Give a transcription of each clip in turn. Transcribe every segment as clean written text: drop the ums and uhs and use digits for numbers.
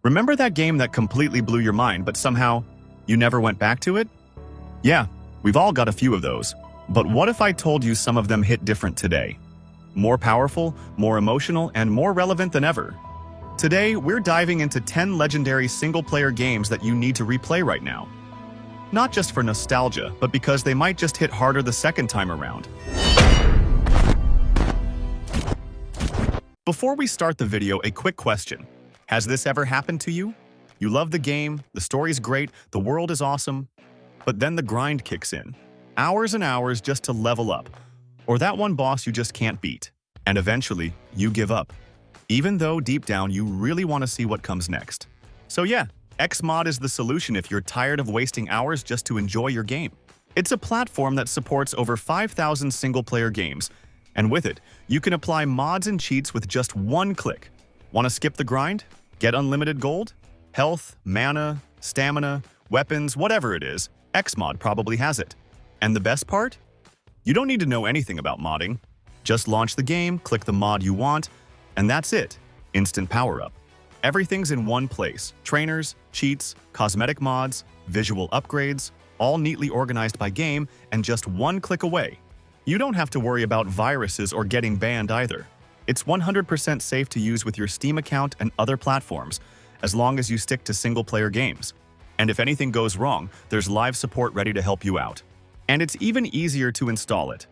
Remember that game that completely blew your mind, but somehow you never went back to it? Yeah, we've all got a few of those. But what if I told you some of them hit different today? More powerful, more emotional, and more relevant than ever. Today, we're diving into 10 legendary single-player games that you need to replay right now. Not just for nostalgia, but because they might just hit harder the second time around. Before we start the video, a quick question. Has this ever happened to you? You love the game, the story's great, the world is awesome, but then the grind kicks in. Hours and hours just to level up, or that one boss you just can't beat. And eventually, you give up. Even though deep down you really want to see what comes next. So yeah, Xmod is the solution if you're tired of wasting hours just to enjoy your game. It's a platform that supports over 5,000 single-player games, and with it, you can apply mods and cheats with just one click. Want to skip the grind? Get unlimited gold? Health, mana, stamina, weapons, whatever it is, Xmod probably has it. And the best part? You don't need to know anything about modding. Just launch the game, click the mod you want, and that's it. Instant power-up. Everything's in one place. Trainers, cheats, cosmetic mods, visual upgrades, all neatly organized by game and just one click away. You don't have to worry about viruses or getting banned either. It's 100% safe to use with your Steam account and other platforms, as long as you stick to single-player games. And if anything goes wrong, there's live support ready to help you out. And it's even easier to install it.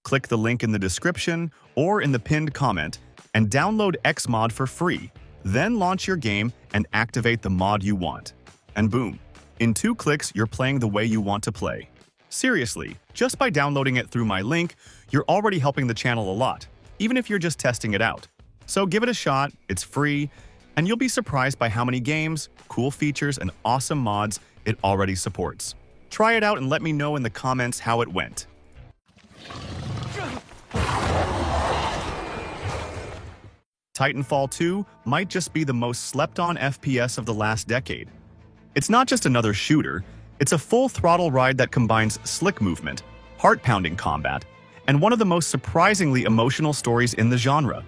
Click the link in the description or in the pinned comment and download Xmod for free. Then launch your game and activate the mod you want. And boom, in 2 clicks, you're playing the way you want to play. Seriously, just by downloading it through my link, you're already helping the channel a lot, even if you're just testing it out. So give it a shot, it's free, and you'll be surprised by how many games, cool features, and awesome mods it already supports. Try it out and let me know in the comments how it went. Titanfall 2 might just be the most slept-on FPS of the last decade. It's not just another shooter, it's a full-throttle ride that combines slick movement, heart-pounding combat, and one of the most surprisingly emotional stories in the genre.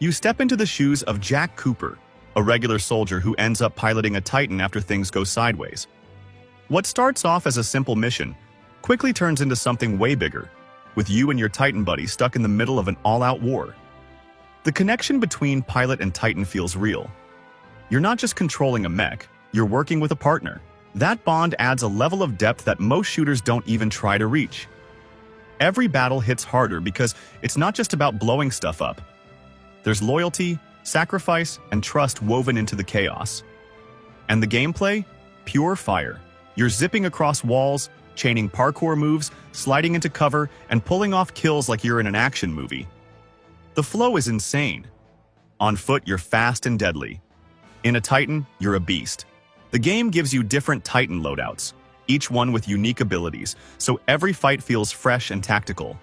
You step into the shoes of Jack Cooper, a regular soldier who ends up piloting a Titan after things go sideways. What starts off as a simple mission quickly turns into something way bigger, with you and your Titan buddy stuck in the middle of an all-out war. The connection between pilot and Titan feels real. You're not just controlling a mech, you're working with a partner. That bond adds a level of depth that most shooters don't even try to reach. Every battle hits harder because it's not just about blowing stuff up. There's loyalty, sacrifice, and trust woven into the chaos. And the gameplay? Pure fire. You're zipping across walls, chaining parkour moves, sliding into cover, and pulling off kills like you're in an action movie. The flow is insane. On foot, you're fast and deadly. In a Titan, you're a beast. The game gives you different Titan loadouts, each one with unique abilities, so every fight feels fresh and tactical.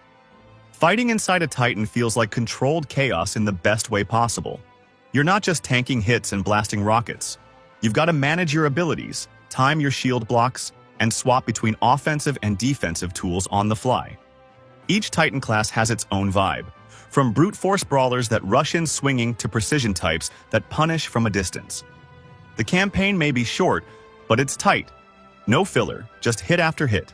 Fighting inside a Titan feels like controlled chaos in the best way possible. You're not just tanking hits and blasting rockets. You've got to manage your abilities, time your shield blocks, and swap between offensive and defensive tools on the fly. Each Titan class has its own vibe, from brute force brawlers that rush in swinging to precision types that punish from a distance. The campaign may be short, but it's tight. No filler, just hit after hit.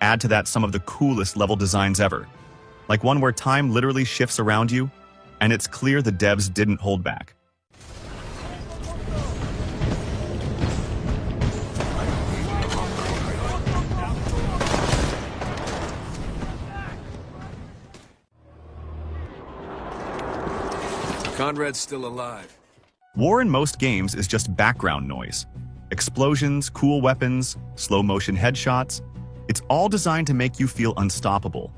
Add to that some of the coolest level designs ever, like one where time literally shifts around you, and it's clear the devs didn't hold back. Conrad's still alive. War in most games is just background noise. Explosions, cool weapons, slow-motion headshots. It's all designed to make you feel unstoppable.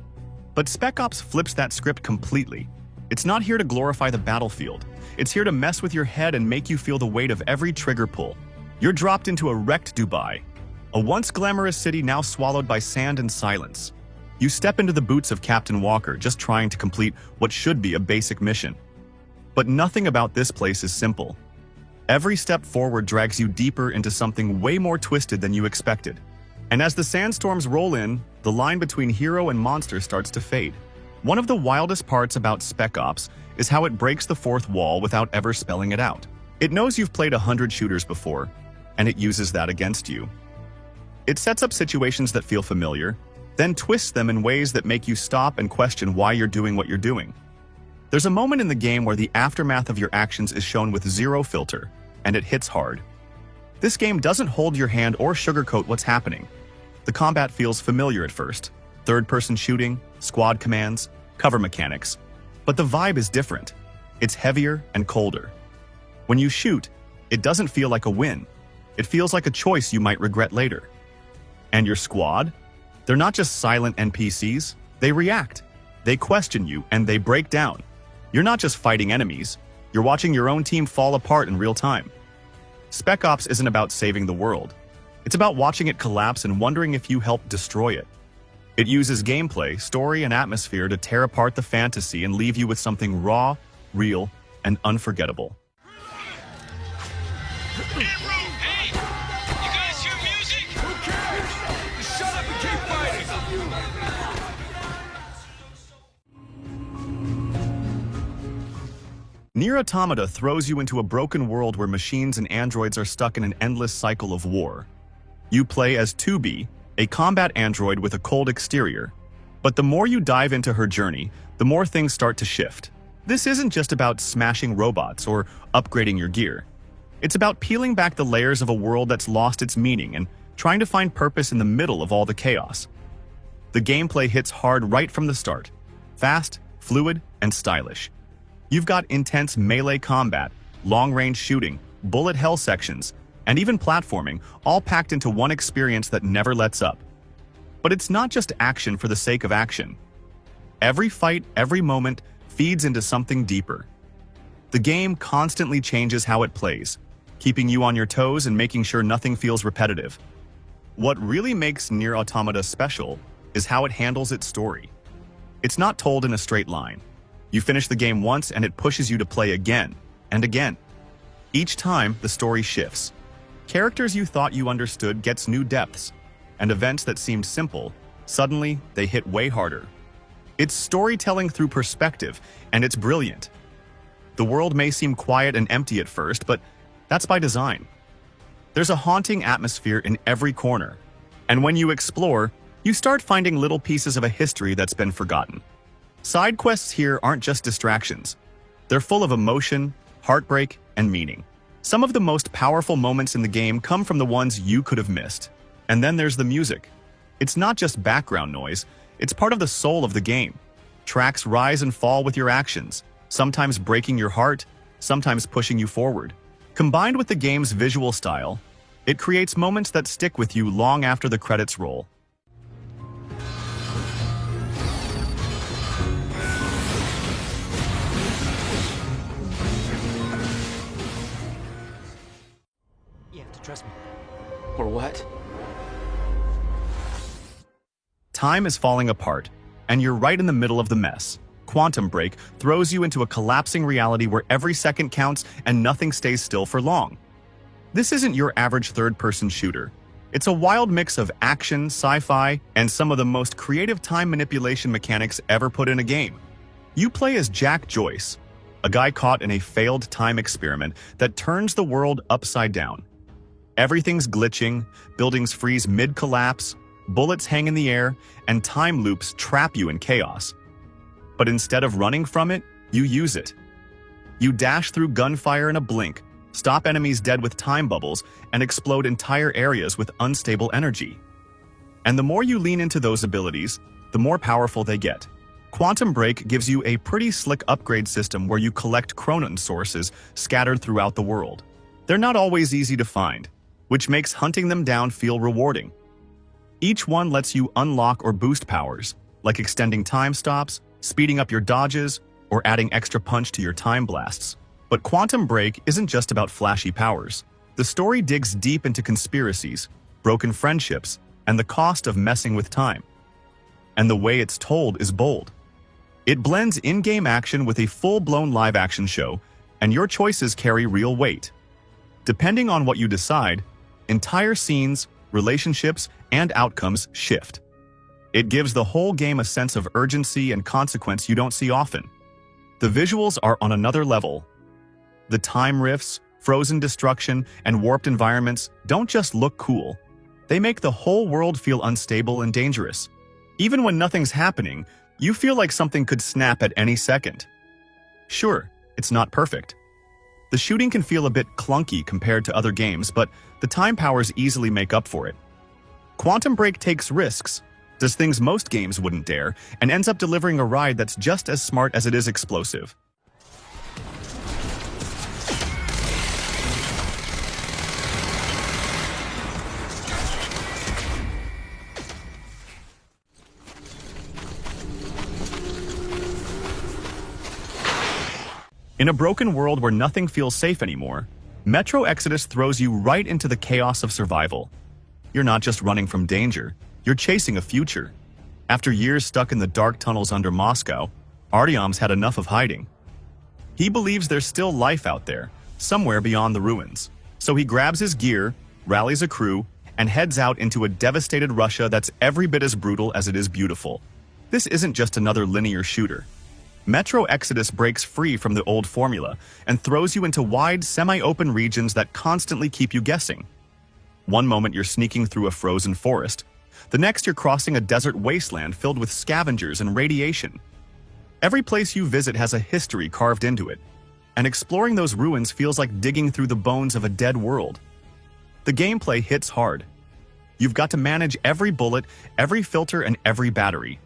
But Spec Ops flips that script completely. It's not here to glorify the battlefield. It's here to mess with your head and make you feel the weight of every trigger pull. You're dropped into a wrecked Dubai, a once glamorous city now swallowed by sand and silence. You step into the boots of Captain Walker, just trying to complete what should be a basic mission. But nothing about this place is simple. Every step forward drags you deeper into something way more twisted than you expected. And as the sandstorms roll in, the line between hero and monster starts to fade. One of the wildest parts about Spec Ops is how it breaks the fourth wall without ever spelling it out. It knows you've played 100 shooters before, and it uses that against you. It sets up situations that feel familiar, then twists them in ways that make you stop and question why you're doing what you're doing. There's a moment in the game where the aftermath of your actions is shown with zero filter, and it hits hard. This game doesn't hold your hand or sugarcoat what's happening. The combat feels familiar at first. Third-person shooting, squad commands, cover mechanics. But the vibe is different. It's heavier and colder. When you shoot, it doesn't feel like a win. It feels like a choice you might regret later. And your squad? They're not just silent NPCs. They react. They question you, and they break down. You're not just fighting enemies. You're watching your own team fall apart in real time. Spec Ops isn't about saving the world. It's about watching it collapse and wondering if you helped destroy it. It uses gameplay, story, and atmosphere to tear apart the fantasy and leave you with something raw, real, and unforgettable. Hey! You guys hear music? Who cares? Just shut up and keep fighting! Nier Automata throws you into a broken world where machines and androids are stuck in an endless cycle of war. You play as 2B, a combat android with a cold exterior. But the more you dive into her journey, the more things start to shift. This isn't just about smashing robots or upgrading your gear. It's about peeling back the layers of a world that's lost its meaning and trying to find purpose in the middle of all the chaos. The gameplay hits hard right from the start. Fast, fluid, and stylish. You've got intense melee combat, long-range shooting, bullet hell sections, and even platforming, all packed into one experience that never lets up. But it's not just action for the sake of action. Every fight, every moment, feeds into something deeper. The game constantly changes how it plays, keeping you on your toes and making sure nothing feels repetitive. What really makes Nier Automata special is how it handles its story. It's not told in a straight line. You finish the game once and it pushes you to play again and again. Each time, the story shifts. Characters you thought you understood gets new depths, and events that seemed simple, suddenly they hit way harder. It's storytelling through perspective, and it's brilliant. The world may seem quiet and empty at first, but that's by design. There's a haunting atmosphere in every corner, and when you explore, you start finding little pieces of a history that's been forgotten. Side quests here aren't just distractions. They're full of emotion, heartbreak, and meaning. Some of the most powerful moments in the game come from the ones you could have missed. And then there's the music. It's not just background noise, it's part of the soul of the game. Tracks rise and fall with your actions, sometimes breaking your heart, sometimes pushing you forward. Combined with the game's visual style, it creates moments that stick with you long after the credits roll. You have to trust me. Or what? Time is falling apart, and you're right in the middle of the mess. Quantum Break throws you into a collapsing reality where every second counts and nothing stays still for long. This isn't your average third-person shooter. It's a wild mix of action, sci-fi, and some of the most creative time manipulation mechanics ever put in a game. You play as Jack Joyce, a guy caught in a failed time experiment that turns the world upside down. Everything's glitching, buildings freeze mid-collapse, bullets hang in the air, and time loops trap you in chaos. But instead of running from it, you use it. You dash through gunfire in a blink, stop enemies dead with time bubbles, and explode entire areas with unstable energy. And the more you lean into those abilities, the more powerful they get. Quantum Break gives you a pretty slick upgrade system where you collect chronon sources scattered throughout the world. They're not always easy to find, which makes hunting them down feel rewarding. Each one lets you unlock or boost powers, like extending time stops, speeding up your dodges, or adding extra punch to your time blasts. But Quantum Break isn't just about flashy powers. The story digs deep into conspiracies, broken friendships, and the cost of messing with time. And the way it's told is bold. It blends in-game action with a full-blown live-action show, and your choices carry real weight. Depending on what you decide, entire scenes, relationships, and outcomes shift. It gives the whole game a sense of urgency and consequence you don't see often. The visuals are on another level. The time rifts, frozen destruction, and warped environments don't just look cool. They make the whole world feel unstable and dangerous. Even when nothing's happening, you feel like something could snap at any second. Sure, it's not perfect. The shooting can feel a bit clunky compared to other games, but the time powers easily make up for it. Quantum Break takes risks, does things most games wouldn't dare, and ends up delivering a ride that's just as smart as it is explosive. In a broken world where nothing feels safe anymore, Metro Exodus throws you right into the chaos of survival. You're not just running from danger, you're chasing a future. After years stuck in the dark tunnels under Moscow, Artyom's had enough of hiding. He believes there's still life out there, somewhere beyond the ruins. So he grabs his gear, rallies a crew, and heads out into a devastated Russia that's every bit as brutal as it is beautiful. This isn't just another linear shooter. Metro Exodus breaks free from the old formula and throws you into wide, semi-open regions that constantly keep you guessing. One moment you're sneaking through a frozen forest. The next you're crossing a desert wasteland filled with scavengers and radiation. Every place you visit has a history carved into it, and exploring those ruins feels like digging through the bones of a dead world. The gameplay hits hard. You've got to manage every bullet, every filter, and every battery.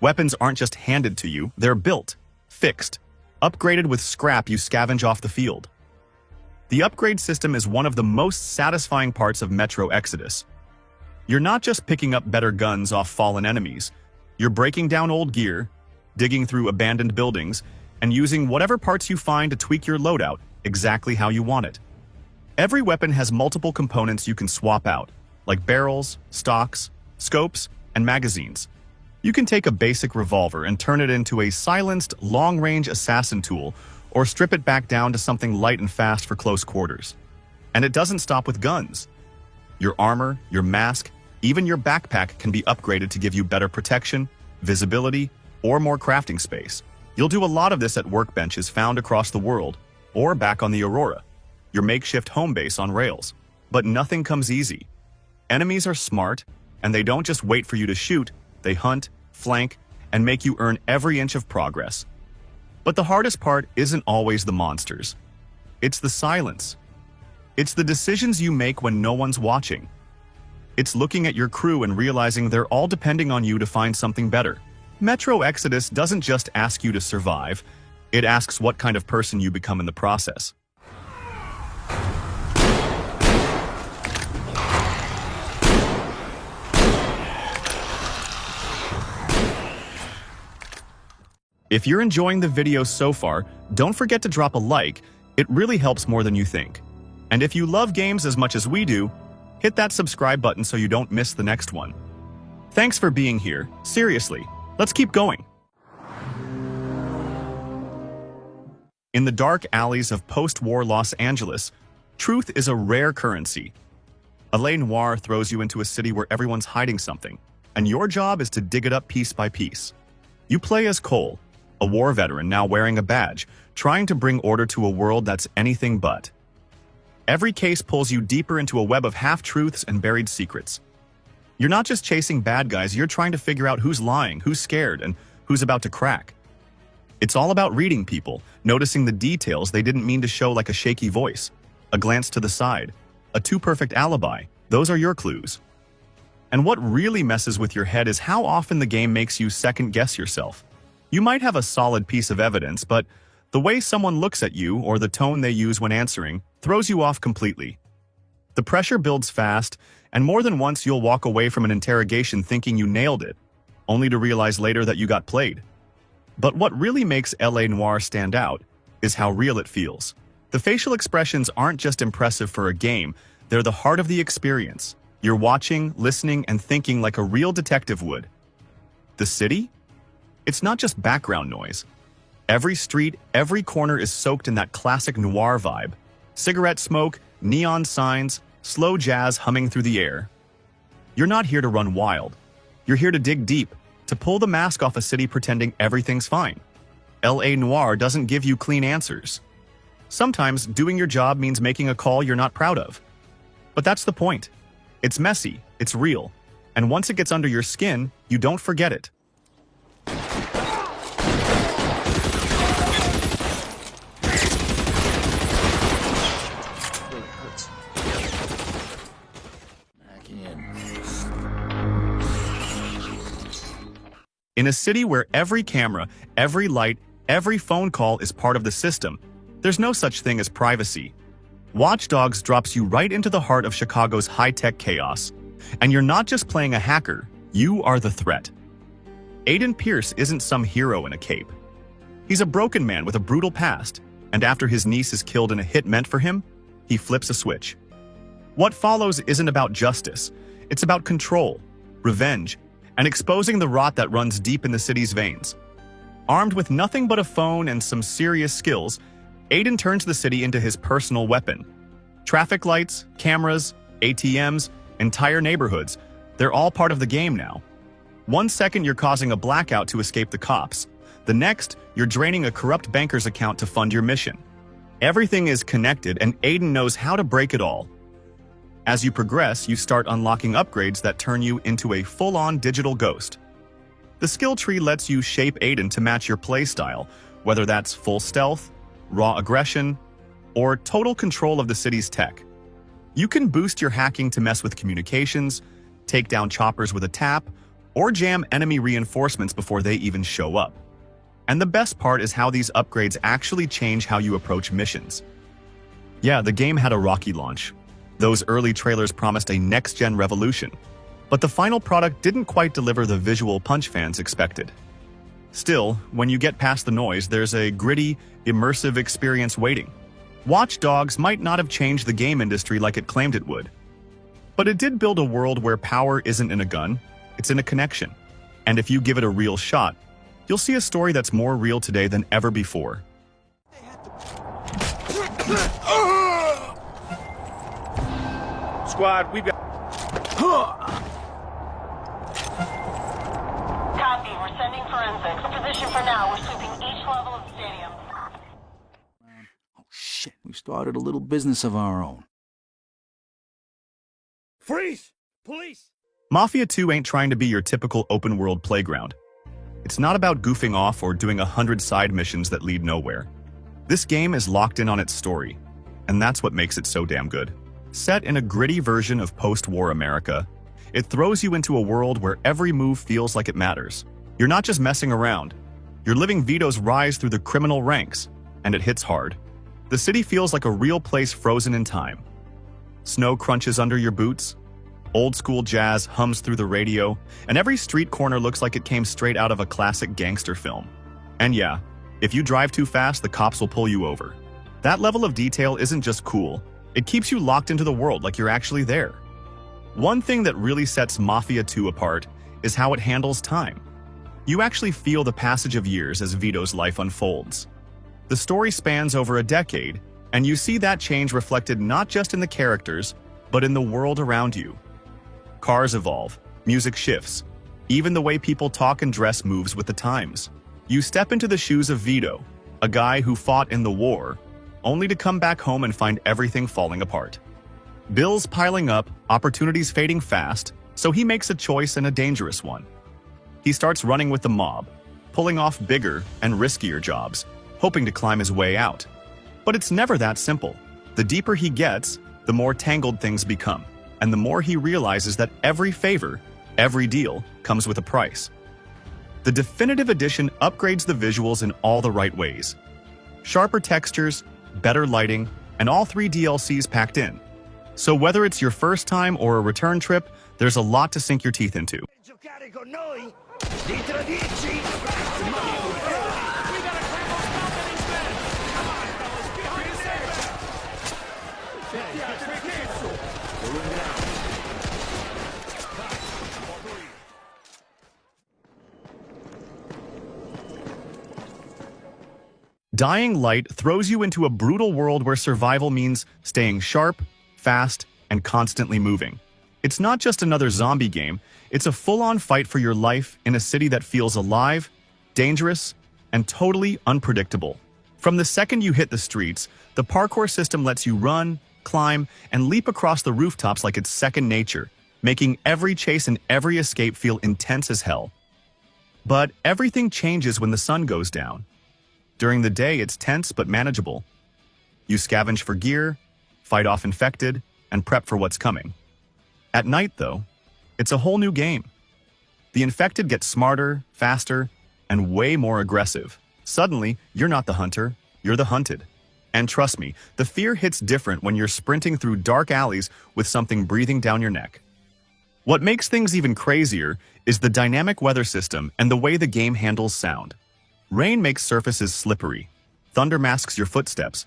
Weapons aren't just handed to you, they're built, fixed, upgraded with scrap you scavenge off the field. The upgrade system is one of the most satisfying parts of Metro Exodus. You're not just picking up better guns off fallen enemies, you're breaking down old gear, digging through abandoned buildings, and using whatever parts you find to tweak your loadout exactly how you want it. Every weapon has multiple components you can swap out, like barrels, stocks, scopes, and magazines. You can take a basic revolver and turn it into a silenced, long-range assassin tool, or strip it back down to something light and fast for close quarters. And it doesn't stop with guns. Your armor, your mask, even your backpack can be upgraded to give you better protection, visibility, or more crafting space. You'll do a lot of this at workbenches found across the world, or back on the Aurora, your makeshift home base on rails. But nothing comes easy. Enemies are smart, and they don't just wait for you to shoot, they hunt, flank, and make you earn every inch of progress. But the hardest part isn't always the monsters. It's the silence. It's the decisions you make when no one's watching. It's looking at your crew and realizing they're all depending on you to find something better. Metro Exodus doesn't just ask you to survive, it asks what kind of person you become in the process. If you're enjoying the video so far, don't forget to drop a like. It really helps more than you think. And if you love games as much as we do, hit that subscribe button so you don't miss the next one. Thanks for being here. Seriously, let's keep going. In the dark alleys of post-war Los Angeles, truth is a rare currency. LA Noire throws you into a city where everyone's hiding something, and your job is to dig it up piece by piece. You play as Cole, a war veteran now wearing a badge, trying to bring order to a world that's anything but. Every case pulls you deeper into a web of half-truths and buried secrets. You're not just chasing bad guys, you're trying to figure out who's lying, who's scared, and who's about to crack. It's all about reading people, noticing the details they didn't mean to show, like a shaky voice, a glance to the side, a too-perfect alibi. Those are your clues. And what really messes with your head is how often the game makes you second-guess yourself. You might have a solid piece of evidence, but the way someone looks at you or the tone they use when answering throws you off completely. The pressure builds fast, and more than once you'll walk away from an interrogation thinking you nailed it, only to realize later that you got played. But what really makes LA Noire stand out is how real it feels. The facial expressions aren't just impressive for a game, they're the heart of the experience. You're watching, listening, and thinking like a real detective would. The city? It's not just background noise. Every street, every corner is soaked in that classic noir vibe. Cigarette smoke, neon signs, slow jazz humming through the air. You're not here to run wild. You're here to dig deep, to pull the mask off a city pretending everything's fine. LA Noire doesn't give you clean answers. Sometimes doing your job means making a call you're not proud of. But that's the point. It's messy, it's real, and once it gets under your skin, you don't forget it. Really hurts. Back in. In a city where every camera, every light, every phone call is part of the system, there's no such thing as privacy. Watch Dogs drops you right into the heart of Chicago's high-tech chaos. And you're not just playing a hacker, you are the threat. Aiden Pierce isn't some hero in a cape. He's a broken man with a brutal past, and after his niece is killed in a hit meant for him, he flips a switch. What follows isn't about justice, it's about control, revenge, and exposing the rot that runs deep in the city's veins. Armed with nothing but a phone and some serious skills, Aiden turns the city into his personal weapon. Traffic lights, cameras, ATMs, entire neighborhoods, they're all part of the game now. 1 second you're causing a blackout to escape the cops. The next, you're draining a corrupt banker's account to fund your mission. Everything is connected and Aiden knows how to break it all. As you progress, you start unlocking upgrades that turn you into a full-on digital ghost. The skill tree lets you shape Aiden to match your playstyle, whether that's full stealth, raw aggression, or total control of the city's tech. You can boost your hacking to mess with communications, take down choppers with a tap, or jam enemy reinforcements before they even show up. And the best part is how these upgrades actually change how you approach missions. Yeah, the game had a rocky launch. Those early trailers promised a next-gen revolution, but the final product didn't quite deliver the visual punch fans expected. Still, when you get past the noise, there's a gritty, immersive experience waiting. Watch Dogs might not have changed the game industry like it claimed it would, but it did build a world where power isn't in a gun, it's in a connection. And if you give it a real shot, you'll see a story that's more real today than ever before. Squad, we've got... Copy. We're sending forensics. Position for now. We're sweeping each level of the stadium. Oh, shit. We started a little business of our own. Freeze! Police! Mafia 2 ain't trying to be your typical open-world playground. It's not about goofing off or doing 100 side missions that lead nowhere. This game is locked in on its story, and that's what makes it so damn good. Set in a gritty version of post-war America, it throws you into a world where every move feels like it matters. You're not just messing around. You're living Vito's rise through the criminal ranks, and it hits hard. The city feels like a real place frozen in time. Snow crunches under your boots, old-school jazz hums through the radio, and every street corner looks like it came straight out of a classic gangster film. And yeah, if you drive too fast, the cops will pull you over. That level of detail isn't just cool, it keeps you locked into the world like you're actually there. One thing that really sets Mafia 2 apart is how it handles time. You actually feel the passage of years as Vito's life unfolds. The story spans over a decade, and you see that change reflected not just in the characters, but in the world around you. Cars evolve, music shifts, even the way people talk and dress moves with the times. You step into the shoes of Vito, a guy who fought in the war, only to come back home and find everything falling apart. Bills piling up, opportunities fading fast, so he makes a choice and a dangerous one. He starts running with the mob, pulling off bigger and riskier jobs, hoping to climb his way out. But it's never that simple. The deeper he gets, the more tangled things become, and the more he realizes that every favor, every deal, comes with a price. The definitive edition upgrades the visuals in all the right ways. Sharper textures, better lighting, and all 3 DLCs packed in. So whether it's your first time or a return trip, there's a lot to sink your teeth into. Giocare con noi? Di tradici? Dying Light throws you into a brutal world where survival means staying sharp, fast, and constantly moving. It's not just another zombie game, it's a full-on fight for your life in a city that feels alive, dangerous, and totally unpredictable. From the second you hit the streets, the parkour system lets you run, climb, and leap across the rooftops like it's second nature, making every chase and every escape feel intense as hell. But everything changes when the sun goes down. During the day, it's tense but manageable. You scavenge for gear, fight off infected, and prep for what's coming. At night, though, it's a whole new game. The infected get smarter, faster, and way more aggressive. Suddenly, you're not the hunter, you're the hunted. And trust me, the fear hits different when you're sprinting through dark alleys with something breathing down your neck. What makes things even crazier is the dynamic weather system and the way the game handles sound. Rain makes surfaces slippery, thunder masks your footsteps,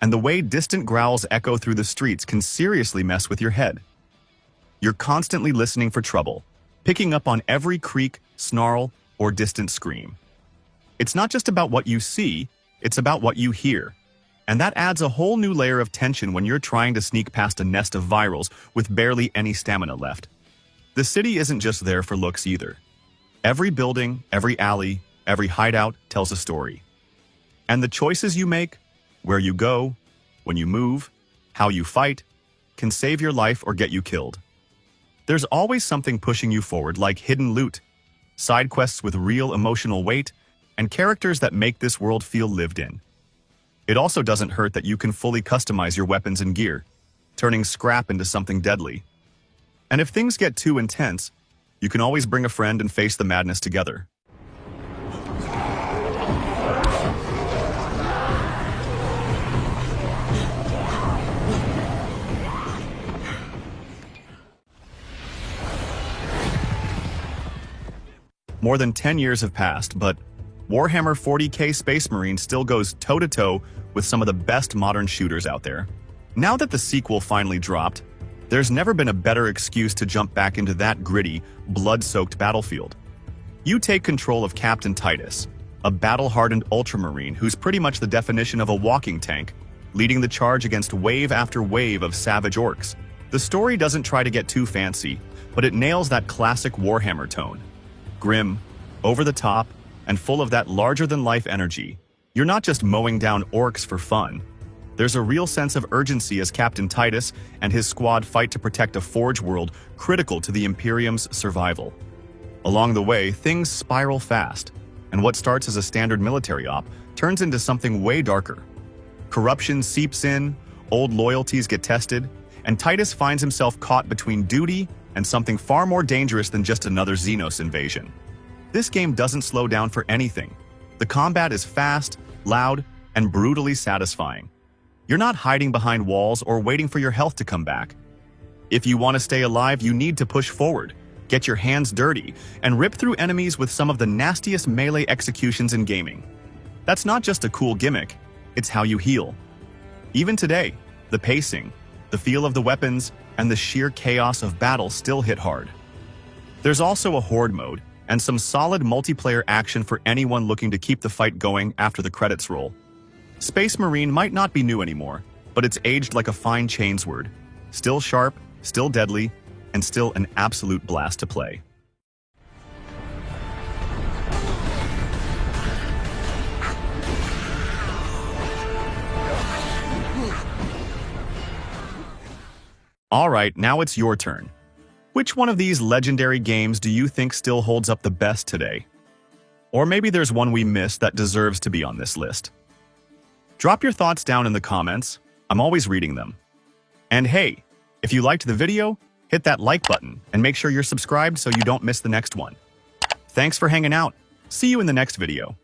and the way distant growls echo through the streets can seriously mess with your head. You're constantly listening for trouble, picking up on every creak, snarl, or distant scream. It's not just about what you see, it's about what you hear. And that adds a whole new layer of tension when you're trying to sneak past a nest of virals with barely any stamina left. The city isn't just there for looks either. Every building, every alley, every hideout tells a story. And the choices you make, where you go, when you move, how you fight, can save your life or get you killed. There's always something pushing you forward, like hidden loot, side quests with real emotional weight, and characters that make this world feel lived in. It also doesn't hurt that you can fully customize your weapons and gear, turning scrap into something deadly. And if things get too intense, you can always bring a friend and face the madness together. More than 10 years have passed, but Warhammer 40K Space Marine still goes toe-to-toe with some of the best modern shooters out there. Now that the sequel finally dropped, there's never been a better excuse to jump back into that gritty, blood-soaked battlefield. You take control of Captain Titus, a battle-hardened ultramarine who's pretty much the definition of a walking tank, leading the charge against wave after wave of savage orcs. The story doesn't try to get too fancy, but it nails that classic Warhammer tone. Grim, over the top, and full of that larger-than-life energy. You're not just mowing down orcs for fun. There's a real sense of urgency as Captain Titus and his squad fight to protect a forge world critical to the Imperium's survival. Along the way, things spiral fast, and what starts as a standard military op turns into something way darker. Corruption seeps in, old loyalties get tested, and Titus finds himself caught between duty and something far more dangerous than just another Xenos invasion. This game doesn't slow down for anything. The combat is fast, loud, and brutally satisfying. You're not hiding behind walls or waiting for your health to come back. If you want to stay alive, you need to push forward, get your hands dirty, and rip through enemies with some of the nastiest melee executions in gaming. That's not just a cool gimmick, it's how you heal. Even today, the pacing, the feel of the weapons, and the sheer chaos of battle still hit hard. There's also a horde mode, and some solid multiplayer action for anyone looking to keep the fight going after the credits roll. Space Marine might not be new anymore, but it's aged like a fine chainsword. Still sharp, still deadly, and still an absolute blast to play. Alright, now it's your turn. Which one of these legendary games do you think still holds up the best today? Or maybe there's one we missed that deserves to be on this list. Drop your thoughts down in the comments. I'm always reading them. And hey, if you liked the video, hit that like button and make sure you're subscribed so you don't miss the next one. Thanks for hanging out. See you in the next video.